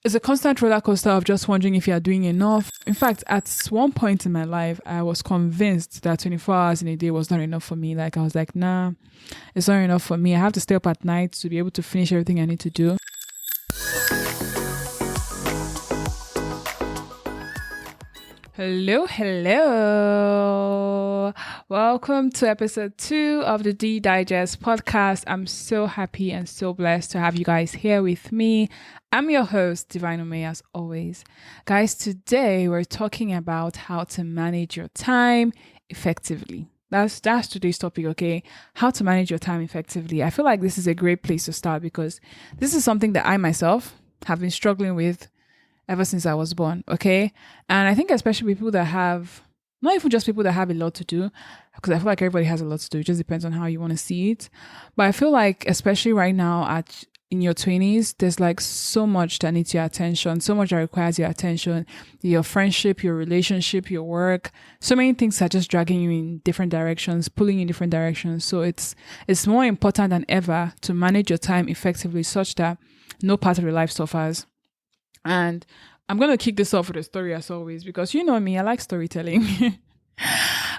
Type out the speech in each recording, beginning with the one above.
It's a constant roller coaster of just wondering if you are doing enough. In fact, at one point in my life, I was convinced that 24 hours in a day was not enough for me. Like, I was like, nah, it's not enough for me. I have to stay up at night to be able to finish everything I need to do. Hello, hello. Welcome to episode 2 of the Dee Digest podcast. I'm so happy and so blessed to have you guys here with me. I'm your host, Divine Umeh, as always. Guys, today we're talking about how to manage your time effectively. That's today's topic, okay? How to manage your time effectively. I feel like this is a great place to start because this is something that I myself have been struggling with ever since I was born, okay? And I think especially people that have, not even just people that have a lot to do, because I feel like everybody has a lot to do. It just depends on how you want to see it. But I feel like especially right now in your 20s, there's like so much that needs your attention, so much that requires your attention, your friendship, your relationship, your work. So many things are just dragging you in different directions, pulling you in different directions. So it's more important than ever to manage your time effectively such that no part of your life suffers. And I'm going to kick this off with a story as always, because you know me, I like storytelling.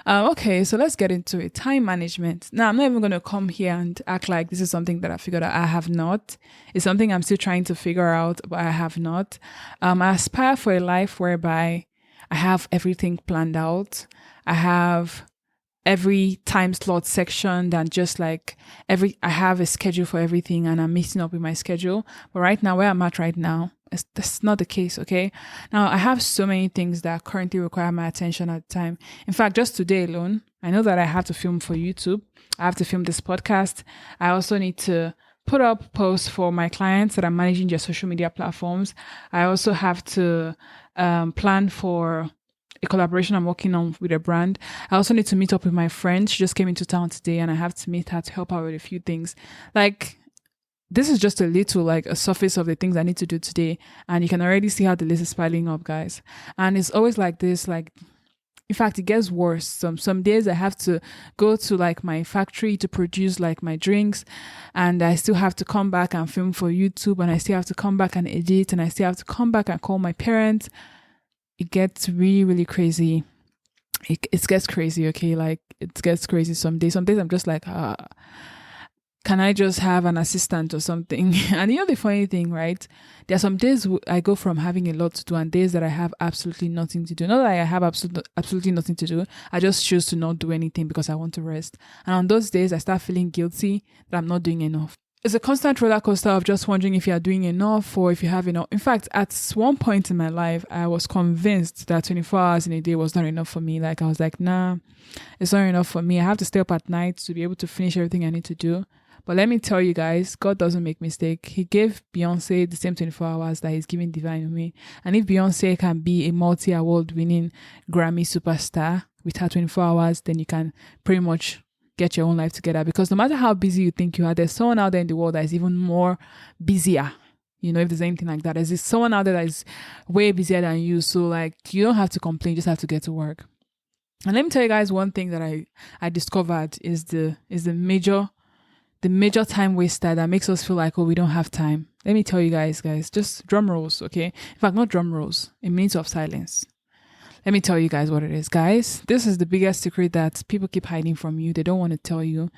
Okay, so let's get into it. Time management. Now, I'm not even going to come here and act like this is something that I figured out. I have not. It's something I'm still trying to figure out, but I have not. I aspire for a life whereby I have everything planned out. I have every time slot sectioned and just like I have a schedule for everything and I'm mixing up with my schedule. But right now, where I'm at right now, that's not the case, okay? Now, I have so many things that currently require my attention at the time. In fact, just today alone, I know that I have to film for YouTube. I have to film this podcast. I also need to put up posts for my clients that are managing their social media platforms. I also have to plan for a collaboration I'm working on with a brand. I also need to meet up with my friend. She just came into town today and I have to meet her to help her with a few things. Like, this is just a surface of the things I need to do today. And you can already see how the list is piling up, guys. And it's always like this, in fact, it gets worse. Some days I have to go to like my factory to produce like my drinks, and I still have to come back and film for YouTube, and I still have to come back and edit, and I still have to come back and call my parents. It gets really, really crazy. It gets crazy, okay? Like, it gets crazy some days. Some days I'm just like, can I just have an assistant or something? And you know the funny thing, right? There are some days I go from having a lot to do and days that I have absolutely nothing to do. Not that I have absolutely nothing to do. I just choose to not do anything because I want to rest. And on those days, I start feeling guilty that I'm not doing enough. It's a constant roller coaster of just wondering if you are doing enough or if you have enough. In fact, at one point in my life, I was convinced that 24 hours in a day was not enough for me. Like, I was like, nah, it's not enough for me. I have to stay up at night to be able to finish everything I need to do. But let me tell you guys, God doesn't make mistake. He gave Beyonce the same 24 hours that he's giving Divine Umeh. And if Beyonce can be a multi-award winning Grammy superstar with her 24 hours, then you can pretty much get your own life together. Because no matter how busy you think you are, there's someone out there in the world that is even more busier. You know, if there's anything like that, there's someone out there that is way busier than you. So like, you don't have to complain, you just have to get to work. And let me tell you guys one thing that I discovered is the major time waster that makes us feel like, oh, we don't have time. Let me tell you guys, just drum rolls, okay? In fact, not drum rolls, a minute of silence. Let me tell you guys what it is. Guys, this is the biggest secret that people keep hiding from you. They don't want to tell you.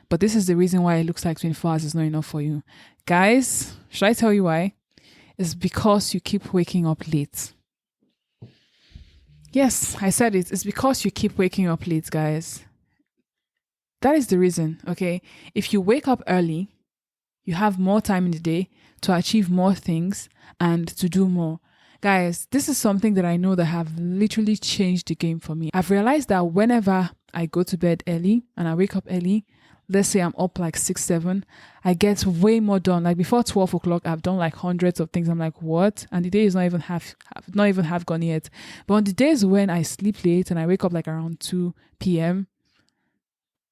But this is the reason why it looks like 24 hours is not enough for you. Guys, should I tell you why? It's because you keep waking up late. Yes, I said it. It's because you keep waking up late, guys. That is the reason, okay? If you wake up early, you have more time in the day to achieve more things and to do more. Guys, this is something that I know that have literally changed the game for me. I've realized that whenever I go to bed early and I wake up early, let's say I'm up like 6, 7, I get way more done. Like before 12 o'clock, I've done like hundreds of things. I'm like, what? And the day is not even half gone yet. But on the days when I sleep late and I wake up like around 2 p.m.,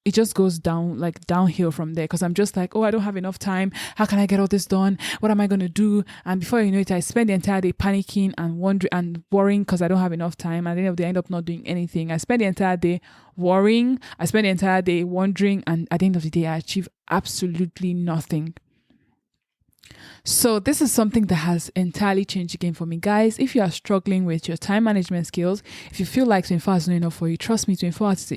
it just goes downhill from there because I'm just like, oh, I don't have enough time. How can I get all this done? What am I going to do? And before you know it, I spend the entire day panicking and wondering and worrying because I don't have enough time. And at the end of the day, I end up not doing anything. I spend the entire day worrying. I spend the entire day wondering. And at the end of the day, I achieve absolutely nothing. So this is something that has entirely changed the game for me. Guys, if you are struggling with your time management skills, if you feel like 24 hours is not enough for you, trust me, 24 hours,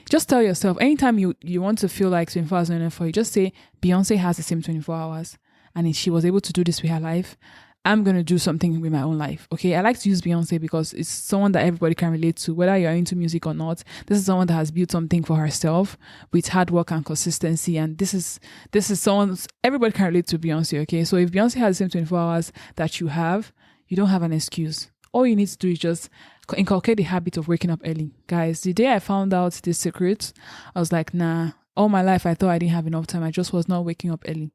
just tell yourself, anytime you want to feel like 24 hours is not enough for you, just say, Beyonce has the same 24 hours. And if she was able to do this with her life, I'm going to do something with my own life. Okay. I like to use Beyonce because it's someone that everybody can relate to, whether you're into music or not. This is someone that has built something for herself with hard work and consistency. And this is someone everybody can relate to Beyonce. Okay. So if Beyonce has the same 24 hours that you have, you don't have an excuse. All you need to do is just inculcate the habit of waking up early. Guys, the day I found out this secret, I was like, nah, all my life I thought I didn't have enough time. I just was not waking up early.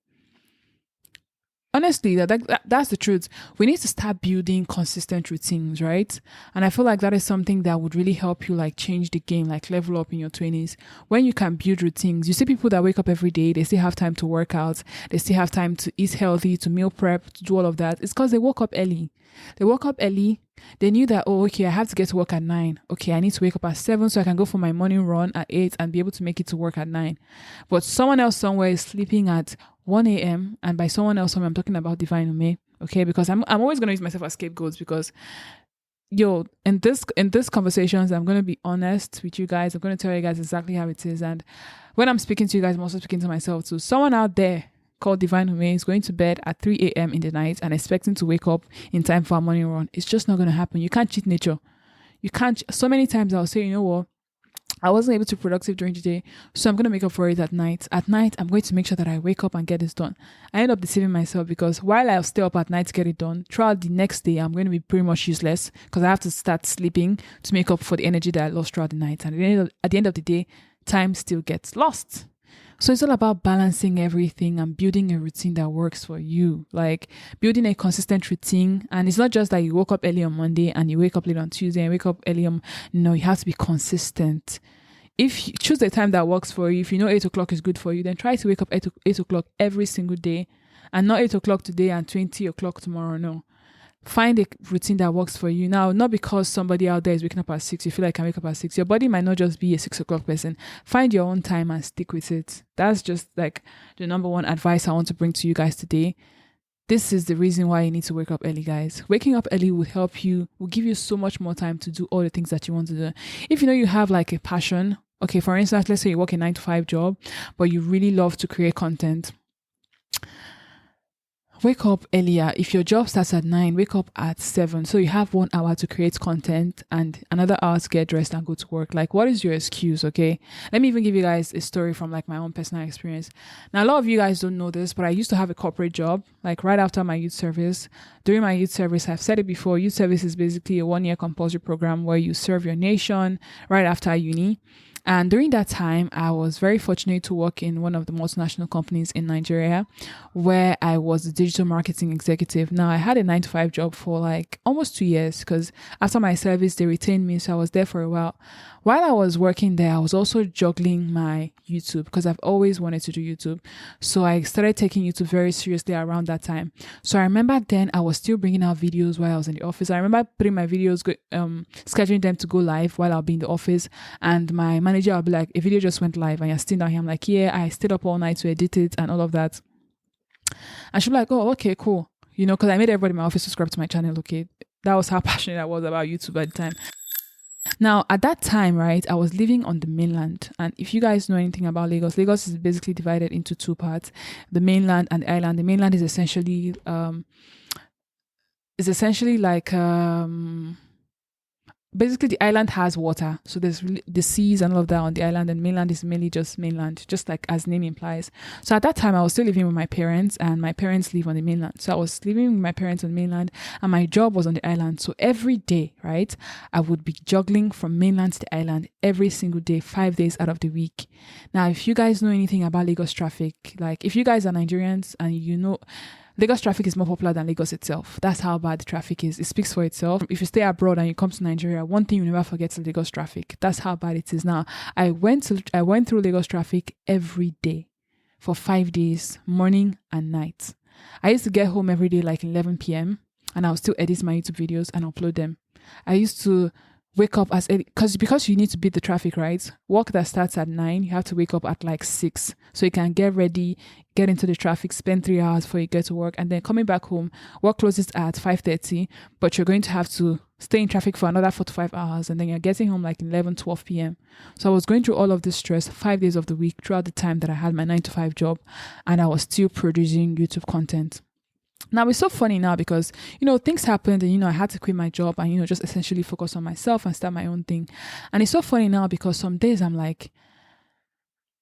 Honestly, that's the truth. We need to start building consistent routines, right? And I feel like that is something that would really help you like change the game, like level up in your 20s. When you can build routines, you see people that wake up every day, they still have time to work out, they still have time to eat healthy, to meal prep, to do all of that. It's because they woke up early. They woke up early. They knew that, oh, okay, I have to get to work at 9. Okay, I need to wake up at 7 so I can go for my morning run at 8 and be able to make it to work at 9. But someone else somewhere is sleeping at 1 a.m. And by someone else somewhere, I'm talking about Divine Umeh. Okay, because I'm always gonna use myself as scapegoats because in this conversations, I'm gonna be honest with you guys. I'm gonna tell you guys exactly how it is. And when I'm speaking to you guys, I'm also speaking to myself too. Someone out there called Divine Umeh is going to bed at 3 a.m. in the night and expecting to wake up in time for a morning run. It's just not going to happen. You can't cheat nature. You can't. So many times I'll say, you know what? I wasn't able to be productive during the day, so I'm going to make up for it at night. At night, I'm going to make sure that I wake up and get this done. I end up deceiving myself because while I'll stay up at night to get it done, throughout the next day, I'm going to be pretty much useless because I have to start sleeping to make up for the energy that I lost throughout the night. And at the end of the day, time still gets lost. So it's all about balancing everything and building a routine that works for you, like building a consistent routine. And it's not just that you woke up early on Monday and you wake up late on Tuesday and wake up early on. No, you have to be consistent. If you choose the time that works for you, if you know 8 o'clock is good for you, then try to wake up 8 o'clock every single day and not 8 o'clock today and 20 o'clock tomorrow. No. Find a routine that works for you. Now, not because somebody out there is waking up at 6, you feel like I can wake up at 6. Your body might not just be a 6 o'clock person. Find your own time and stick with it. That's just like the number one advice I want to bring to you guys today. This is the reason why you need to wake up early, guys. Waking up early will help you, will give you so much more time to do all the things that you want to do. If you know you have like a passion, okay, for instance, let's say you work a 9-to-5 job, but you really love to create content. Wake up earlier. If your job starts at 9, wake up at 7. So you have 1 hour to create content and another hour to get dressed and go to work. Like, what is your excuse? Okay. Let me even give you guys a story from like my own personal experience. Now, a lot of you guys don't know this, but I used to have a corporate job, like right after my youth service. During my youth service, I've said it before, youth service is basically a 1-year compulsory program where you serve your nation right after uni. And during that time, I was very fortunate to work in one of the multinational companies in Nigeria where I was a digital marketing executive. Now, I had a 9-to-5 job for like almost 2 years because after my service, they retained me. So I was there for a while. While I was working there, I was also juggling my YouTube because I've always wanted to do YouTube. So I started taking YouTube very seriously around that time. So I remember then I was still bringing out videos while I was in the office. I remember putting my videos, scheduling them to go live while I'll be in the office. And my manager will be like, a video just went live and you're still down here. I'm like, yeah, I stayed up all night to edit it and all of that. And she'll be like, oh, okay, cool. You know, because I made everybody in my office subscribe to my channel. Okay. That was how passionate I was about YouTube at the time. Now, at that time, right, I was living on the mainland. And if you guys know anything about Lagos, Lagos is basically divided into 2 parts, the mainland and the island. The mainland is essentially like basically the island has water, so there's the seas and all of that on the island, and mainland is mainly just mainland, just like as name implies. So at that time I was still living with my parents, and my parents live on the mainland, so I was living with my parents on the mainland and my job was on the island. So every day, right, I would be juggling from mainland to the island every single day, 5 days out of the week. Now, if you guys know anything about Lagos traffic, like if you guys are Nigerians and you know Lagos traffic is more popular than Lagos itself. That's how bad the traffic is. It speaks for itself. If you stay abroad and you come to Nigeria, one thing you never forget is Lagos traffic. That's how bad it is now. I went through Lagos traffic every day for 5 days, morning and night. I used to get home every day like 11 p.m. and I'll still edit my YouTube videos and upload them. I used to wake up as early because you need to beat the traffic, right? Work that starts at 9, you have to wake up at like 6 so you can get ready, get into the traffic, spend 3 hours before you get to work, and then coming back home. Work closes at 5:30, but you're going to have to stay in traffic for another 4 to 5 hours, and then you're getting home like 11, 12 p.m. So I was going through all of this stress 5 days of the week throughout the time that I had my 9 to 5 job, and I was still producing YouTube content. Now, it's so funny now because, things happened and, I had to quit my job and, just essentially focus on myself and start my own thing. And it's so funny now because some days I'm like,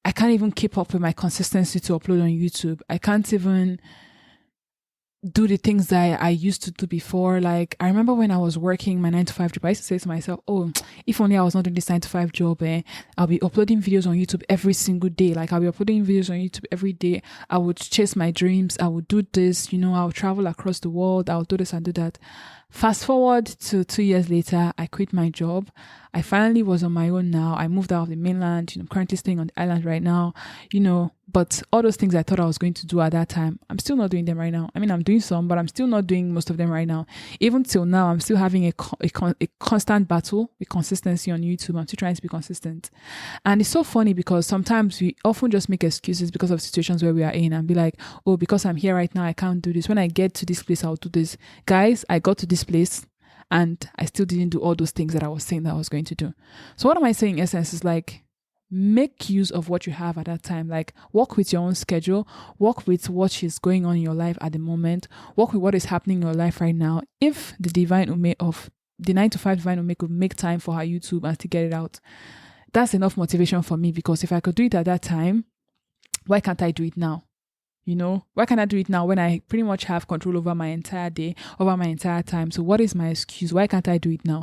I can't even keep up with my consistency to upload on YouTube. I can't even do the things that I used to do before. Like, I remember when I was working my 9 to 5 job, I used to say to myself, oh, if only I was not doing this 9 to 5 job, I'll be uploading videos on YouTube every single day. Like, I'll be uploading videos on YouTube every day. I would chase my dreams. I would do this, I'll travel across the world. I'll do this and do that. Fast forward to 2 years later, I quit my job. I finally was on my own now. I moved out of the mainland. I'm currently staying on the island right now, but all those things I thought I was going to do at that time, I'm still not doing them right now. I mean, I'm doing some, but I'm still not doing most of them right now. Even till now, I'm still having a constant battle with consistency on YouTube. I'm still trying to be consistent. And it's so funny because sometimes we often just make excuses because of situations where we are in and be like, oh, because I'm here right now, I can't do this. When I get to this place, I'll do this. Guys, I got to this place and I still didn't do all those things that I was saying that I was going to do. So what am I saying in essence is like, make use of what you have at that time. Like, work with your own schedule, work with what is going on in your life at the moment, work with what is happening in your life right now. If the divine Umeh of the 9 to 5 divine Umeh could make time for her YouTube and to get it out, that's enough motivation for me, because if I could do it at that time, why can't I do it now? Why can't I do it now when I pretty much have control over my entire day, over my entire time? So what is my excuse? Why can't I do it now?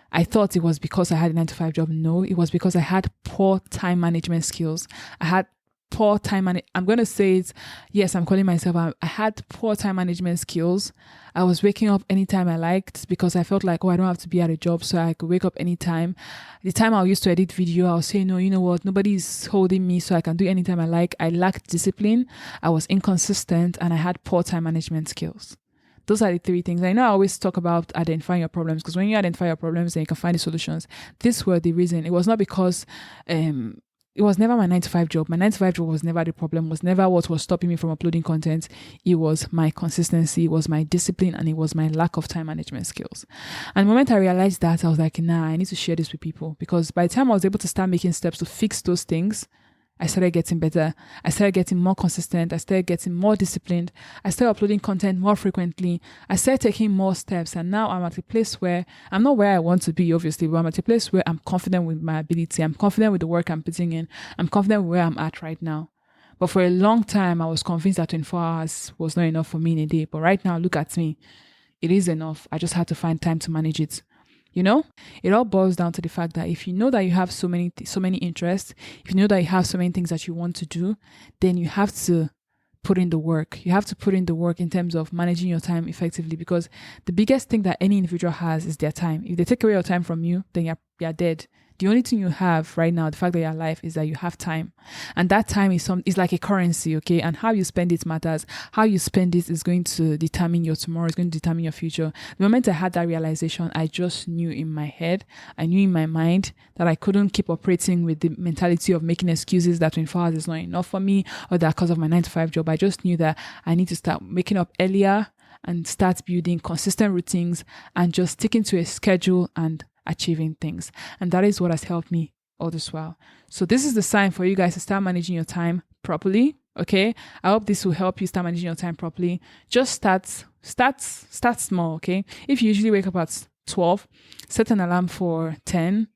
I thought it was because I had a 9 to 5 job. No, it was because I had poor time management skills. I had poor time I'm going to say it. Yes, I'm calling myself. I had poor time management skills. I was waking up anytime I liked because I felt like, I don't have to be at a job, so I could wake up anytime. The time I used to edit video, I was saying, no, you know what? Nobody's holding me, so I can do anytime I like. I lacked discipline. I was inconsistent, and I had poor time management skills. Those are the 3 things. I know I always talk about identifying your problems, because when you identify your problems, then you can find the solutions. These were the reason. It was not because it was never my 9 to 5 job. My 9 to 5 job was never the problem, was never what was stopping me from uploading content. It was my consistency, it was my discipline, and it was my lack of time management skills. And the moment I realized that, I was like, I need to share this with people, because by the time I was able to start making steps to fix those things, I started getting better. I started getting more consistent. I started getting more disciplined. I started uploading content more frequently. I started taking more steps. And now I'm at a place where I'm not where I want to be, obviously, but I'm at a place where I'm confident with my ability. I'm confident with the work I'm putting in. I'm confident with where I'm at right now. But for a long time, I was convinced that 24 hours was not enough for me in a day. But right now, look at me. It is enough. I just had to find time to manage it. It all boils down to the fact that if you know that you have so many interests, if you know that you have so many things that you want to do, then you have to put in the work. You have to put in the work in terms of managing your time effectively, because the biggest thing that any individual has is their time. If they take away your time from you, then you're dead. The only thing you have right now, the fact that you're alive, is that you have time. And that time is like a currency, okay? And how you spend it matters. How you spend it is going to determine your tomorrow, it's going to determine your future. The moment I had that realization, I just knew in my head, I knew in my mind that I couldn't keep operating with the mentality of making excuses that 24 hours is not enough for me, or that because of my 9 to 5 job. I just knew that I need to start waking up earlier and start building consistent routines and just sticking to a schedule and achieving things. And that is what has helped me all this while. So this is the sign for you guys to start managing your time properly. Okay. I hope this will help you start managing your time properly. Just start small. Okay. If you usually wake up at 12, set an alarm for 10.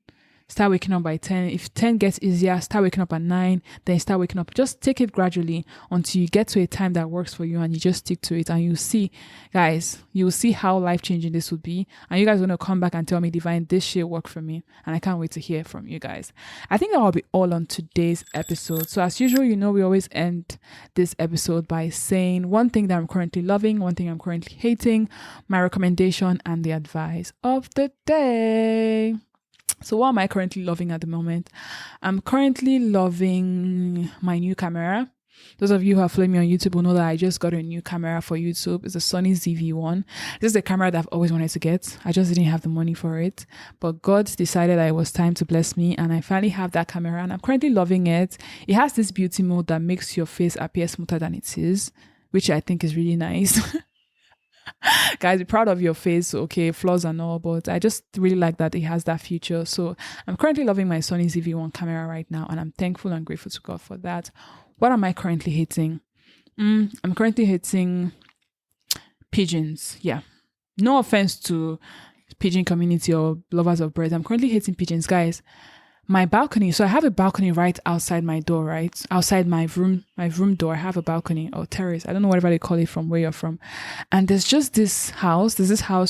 Start waking up by 10. If 10 gets easier, start waking up at 9. Then start waking up. Just take it gradually until you get to a time that works for you, and you just stick to it. And you'll see, guys, you'll see how life-changing this would be. And you guys are going to come back and tell me, Divine, this shit worked for me. And I can't wait to hear from you guys. I think that will be all on today's episode. So as usual, we always end this episode by saying one thing that I'm currently loving, one thing I'm currently hating, my recommendation, and the advice of the day. So what am I currently loving at the moment? I'm currently loving my new camera. Those of you who are following me on YouTube will know that I just got a new camera for YouTube. It's a Sony ZV-1. This is the camera that I've always wanted to get. I just didn't have the money for it. But God decided that it was time to bless me, and I finally have that camera, and I'm currently loving it. It has this beauty mode that makes your face appear smoother than it is, which I think is really nice. Guys, be proud of your face, okay, flaws and all, but I just really like that it has that feature. So I'm currently loving my Sony ZV-1 camera right now, and I'm thankful and grateful to God for that. What am I currently hating? I'm currently hating pigeons. Yeah, no offense to pigeon community or lovers of birds. I'm currently hating pigeons, guys. My balcony, so I have a balcony right outside my door, right outside my room door. I have a balcony or terrace, I don't know whatever they call it from where you're from, and there's this house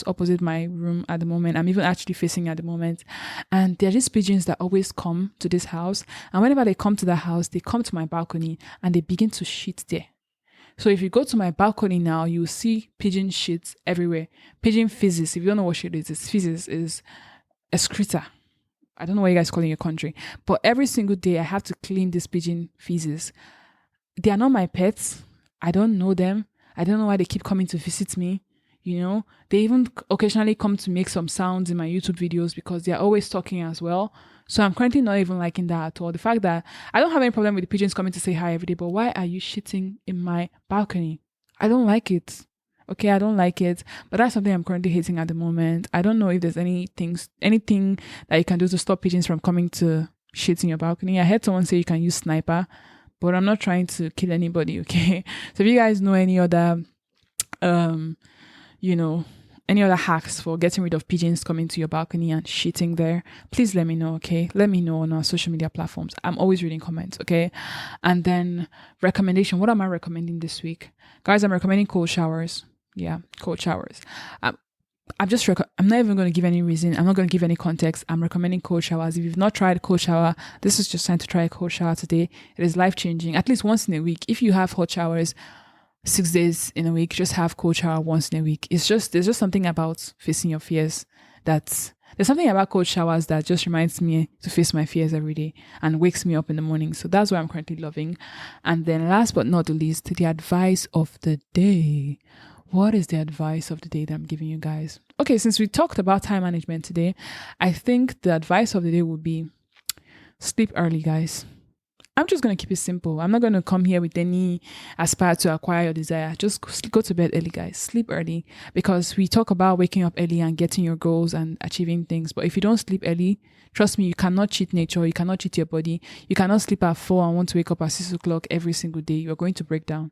opposite my room at the moment. I'm even actually facing at the moment, and there are these pigeons that always come to this house, and whenever they come to the house, they come to my balcony and they begin to shit there. So if you go to my balcony now, you will see pigeon shit everywhere. Pigeon feces. If you don't know what shit is, feces is excreta. I don't know what you guys call it in your country, but every single day I have to clean this pigeon feces. They are not my pets. I don't know them. I don't know why they keep coming to visit me. You know, they even occasionally come to make some sounds in my YouTube videos because they're always talking as well. So I'm currently not even liking that at all. The fact that I don't have any problem with the pigeons coming to say hi every day, but why are you shitting in my balcony? I don't like it. Okay, I don't like it, but that's something I'm currently hating at the moment. I don't know if there's anything that you can do to stop pigeons from coming to shit in your balcony. I heard someone say you can use sniper, but I'm not trying to kill anybody, okay? So if you guys know any other, any other hacks for getting rid of pigeons coming to your balcony and shitting there, please let me know, okay? Let me know on our social media platforms. I'm always reading comments, okay? And then recommendation. What am I recommending this week? Guys, I'm recommending cold showers. Yeah, cold showers. I'm not even going to give any reason. I'm not going to give any context. I'm recommending cold showers. If you've not tried a cold shower, this is just time to try a cold shower today. It is life-changing, at least once in a week. If you have hot showers 6 days in a week, just have cold shower once in a week. There's just something about facing your fears there's something about cold showers that just reminds me to face my fears every day and wakes me up in the morning. So that's what I'm currently loving. And then last but not the least, the advice of the day. What is the advice of the day that I'm giving you guys? Okay, since we talked about time management today, I think the advice of the day would be sleep early, guys. I'm just going to keep it simple. I'm not going to come here with any aspire to acquire your desire. Just go to bed early, guys. Sleep early, because we talk about waking up early and getting your goals and achieving things. But if you don't sleep early, trust me, you cannot cheat nature. You cannot cheat your body. You cannot sleep at 4 and want to wake up at 6 o'clock every single day. You're going to break down.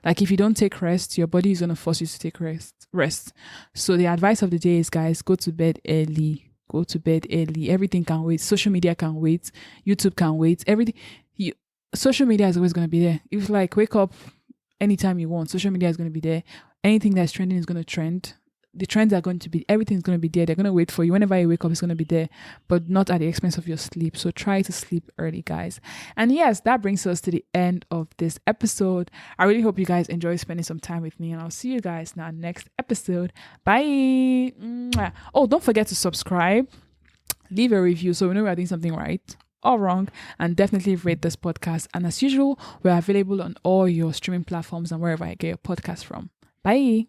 Like if you don't take rest, your body is going to force you to take rest. So the advice of the day is, guys, go to bed early. Go to bed early. Everything can wait. Social media can wait. YouTube can wait. Everything. Social media is always going to be there. If wake up anytime you want, social media is going to be there. Anything that's trending is going to trend. The trends are going to be, everything's going to be there. They're going to wait for you. Whenever you wake up, it's going to be there, but not at the expense of your sleep. So try to sleep early, guys. And yes, that brings us to the end of this episode. I really hope you guys enjoy spending some time with me, and I'll see you guys in our next episode. Bye. Oh, don't forget to subscribe, leave a review so we know we're doing something right or wrong, and definitely rate this podcast. And as usual, we're available on all your streaming platforms and wherever I get your podcast from. Bye.